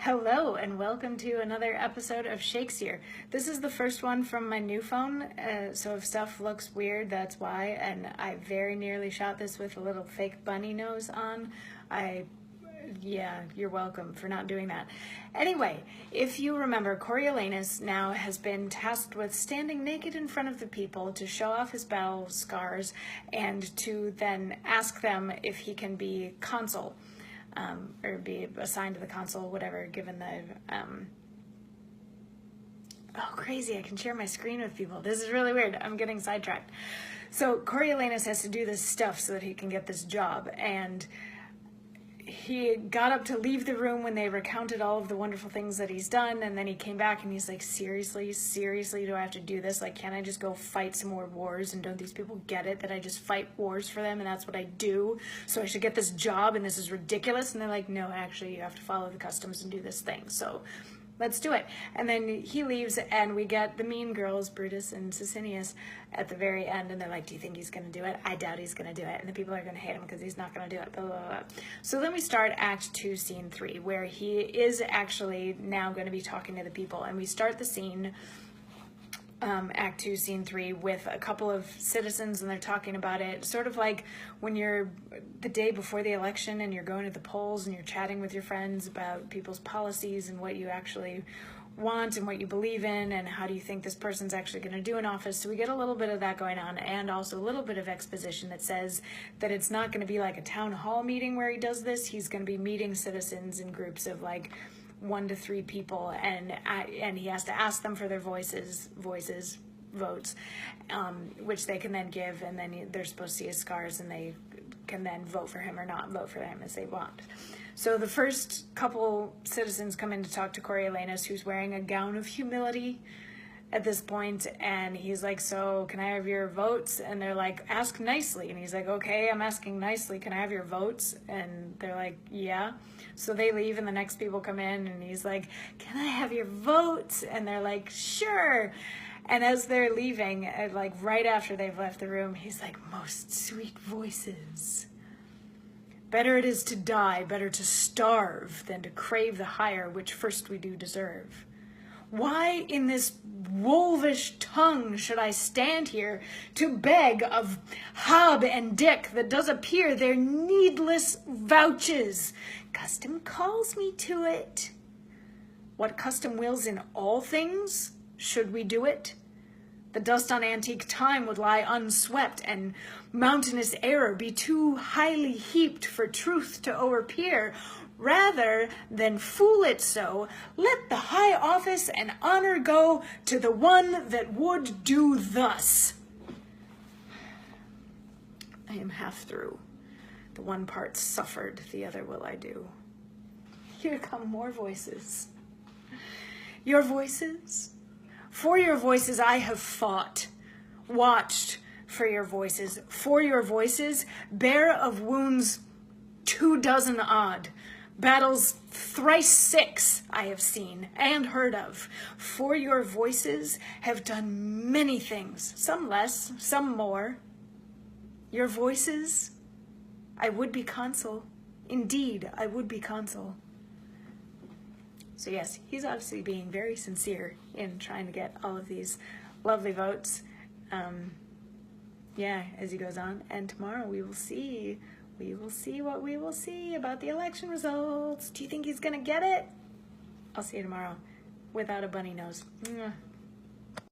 Hello and welcome to another episode of Shakesyear. This is the first one from my new phone, so if stuff looks weird, that's why. And I very nearly shot this with a little fake bunny nose on. Yeah, you're welcome for not doing that. Anyway, if you remember, Coriolanus now has been tasked with standing naked in front of the people to show off his battle scars and to then ask them if he can be consul. Or be assigned to the consul, whatever, given the, oh, crazy, I can share my screen with people. This is really weird. I'm getting sidetracked. So Coriolanus has to do this stuff so that he can get this job, and he got up to leave the room when they recounted all of the wonderful things that he's done, and then he came back and he's like, seriously, do I have to do this? Like, can't I just go fight some more wars? And don't these people get it that I just fight wars for them and that's what I do? So I should get this job and this is ridiculous? And they're like, no, actually, you have to follow the customs and do this thing. So let's do it. And then he leaves and we get the mean girls, Brutus and Sicinius, at the very end, and they're like, do you think he's going to do it? I doubt he's going to do it. And the people are going to hate him because he's not going to do it. Blah, blah, blah. So then we start Act 2, Scene 3, where he is actually now going to be talking to the people. And we start the scene, Act 2, Scene 3, with a couple of citizens, and they're talking about it, sort of like when you're the day before the election and you're going to the polls and you're chatting with your friends about people's policies and what you actually want and what you believe in and how do you think this person's actually going to do in office. So we get a little bit of that going on, and also a little bit of exposition that says that it's not going to be like a town hall meeting where he does this. He's going to be meeting citizens in groups of like 1 to 3 people, and he has to ask them for their votes, which they can then give, and then they're supposed to see his scars, and they can then vote for him or not vote for him as they want. So the first couple citizens come in to talk to Coriolanus, who's wearing a gown of humility at this point, and he's like, so can I have your votes? And they're like, ask nicely. And he's like, okay, I'm asking nicely, can I have your votes? And they're like, yeah. So they leave and the next people come in and he's like, can I have your votes? And they're like, sure. And as they're leaving, like right after they've left the room, he's like, most sweet voices. Better it is to die, better to starve than to crave the hire which first we do deserve. Why in this wolvish tongue should I stand here to beg of Hob and Dick that does appear their needless vouches? Custom calls me to it. What custom wills in all things, should we do it? The dust on antique time would lie unswept, and mountainous error be too highly heaped for truth to o'erpeer. Rather than fool it so, let the high office and honor go to the one that would do thus. I am half through. The one part suffered, the other will I do. Here come more voices. Your voices? For your voices I have fought, watched for your voices. For your voices, bare of wounds 24 odd. Battles thrice 6 I have seen and heard of. For your voices have done many things, some less, some more. Your voices, I would be consul. Indeed, I would be consul. So yes, he's obviously being very sincere in trying to get all of these lovely votes. Yeah, as he goes on. And tomorrow we will see what we will see about the election results. Do you think he's going to get it? I'll see you tomorrow without a bunny nose. Mwah.